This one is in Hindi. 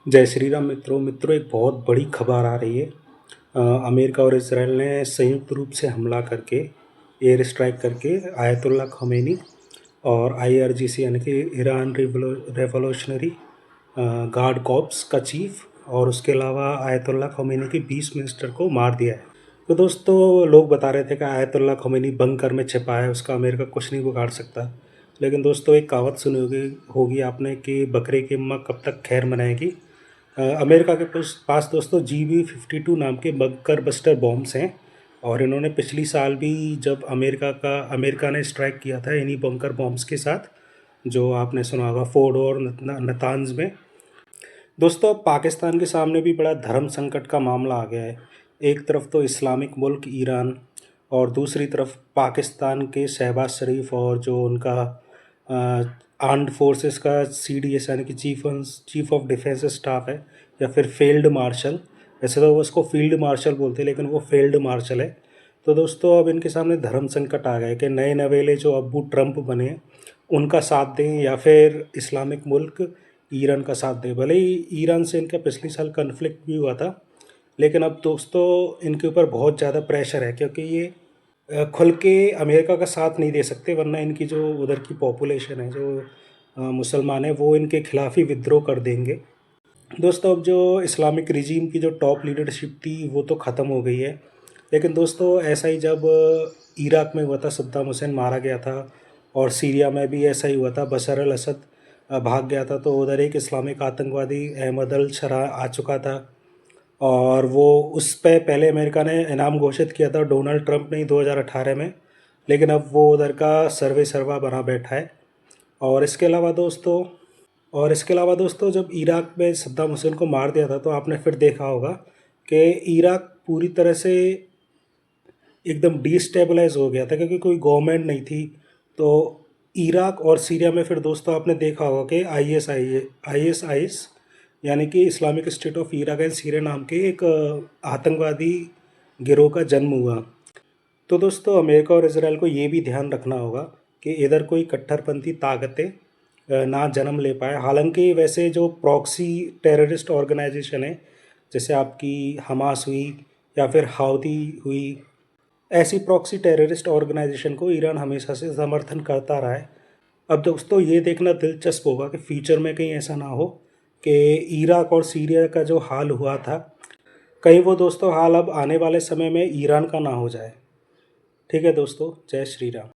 जय श्री राम मित्रों एक बहुत बड़ी खबर आ रही है। अमेरिका और इसराइल ने संयुक्त रूप से हमला करके एयर स्ट्राइक करके आयतुल्ला खमेनी और आईआरजीसी यानी कि ईरान रेवोल्यूशनरी गार्ड कॉर्प्स का चीफ और उसके अलावा आयतुल्ला खमेनी के 20 मिनिस्टर को मार दिया है। तो दोस्तों लोग बता रहे थे कि आयतुल्ला खमेनी बंकर में छिपा है, उसका अमेरिका कुछ नहीं बिगाड़ सकता। लेकिन दोस्तों एक कहावत सुनी होगी आपने कि बकरे की अम्मा कब तक खैर मनाएगी। अमेरिका के पास दोस्तों GB-52 नाम के बंकर बस्टर बॉम्ब्स हैं और इन्होंने पिछली साल भी जब अमेरिका ने स्ट्राइक किया था इन्हीं बंकर बॉम्ब्स के साथ, जो आपने सुना होगा फोर्ड और नतान्ज में। दोस्तों अब पाकिस्तान के सामने भी बड़ा धर्म संकट का मामला आ गया है। एक तरफ तो इस्लामिक मुल्क ईरान और दूसरी तरफ पाकिस्तान के शहबाज शरीफ और जो उनका आर्म्ड फोर्सेस का CDS यानी कि चीफ ऑफ डिफेंस स्टाफ है या फिर फील्ड मार्शल। वैसे तो वो उसको फील्ड मार्शल बोलते हैं लेकिन वो फील्ड मार्शल है। तो दोस्तों अब इनके सामने धर्म संकट आ गया है कि नए नवेले जो अब्बू ट्रंप बने उनका साथ दें या फिर इस्लामिक मुल्क ईरान का साथ दें। भले ही ईरान से इनका पिछले साल कन्फ्लिक्ट भी हुआ था, लेकिन अब दोस्तों इनके ऊपर बहुत ज़्यादा प्रेशर है क्योंकि ये खुल के अमेरिका का साथ नहीं दे सकते, वरना इनकी जो उधर की पॉपुलेशन है जो मुसलमान है वो इनके खिलाफ ही विद्रोह कर देंगे। दोस्तों अब जो इस्लामिक रिजीम की जो टॉप लीडरशिप थी वो तो ख़त्म हो गई है, लेकिन दोस्तों ऐसा ही जब इराक में हुआ था, सद्दाम हुसैन मारा गया था, और सीरिया में भी ऐसा ही हुआ था, बशर अल असद भाग गया था, तो उधर एक इस्लामिक आतंकवादी अहमद अल शरा आ चुका था और वो उस पे पहले अमेरिका ने इनाम घोषित किया था डोनाल्ड ट्रंप ने 2018 में, लेकिन अब वो उधर का सर्वे सर्वा बना बैठा है। और इसके अलावा दोस्तों जब इराक में सद्दाम हुसैन को मार दिया था तो आपने फिर देखा होगा कि इराक पूरी तरह से एकदम डिस्टेबलाइज हो गया था क्योंकि कोई गवर्नमेंट नहीं थी। तो इराक और सीरिया में फिर दोस्तों आपने देखा होगा कि ISIS यानी कि Islamic state of Iraq and Syria नाम के एक आतंकवादी गिरोह का जन्म हुआ। तो दोस्तों अमेरिका और इसराइल को ये भी ध्यान रखना होगा कि इधर कोई कट्टरपंथी ताकतें ना जन्म ले पाए। हालांकि वैसे जो प्रॉक्सी टेररिस्ट ऑर्गेनाइजेशन है, जैसे आपकी हमास हुई या फिर हाउदी हुई, ऐसी प्रॉक्सी टेररिस्ट ऑर्गेनाइजेशन को ईरान हमेशा से समर्थन करता रहा है। अब दोस्तों ये देखना दिलचस्प होगा कि फ्यूचर में कहीं ऐसा ना हो कि इराक और सीरिया का जो हाल हुआ था, कहीं वो दोस्तों हाल अब आने वाले समय में ईरान का ना हो जाए। ठीक है दोस्तों, जय श्री राम।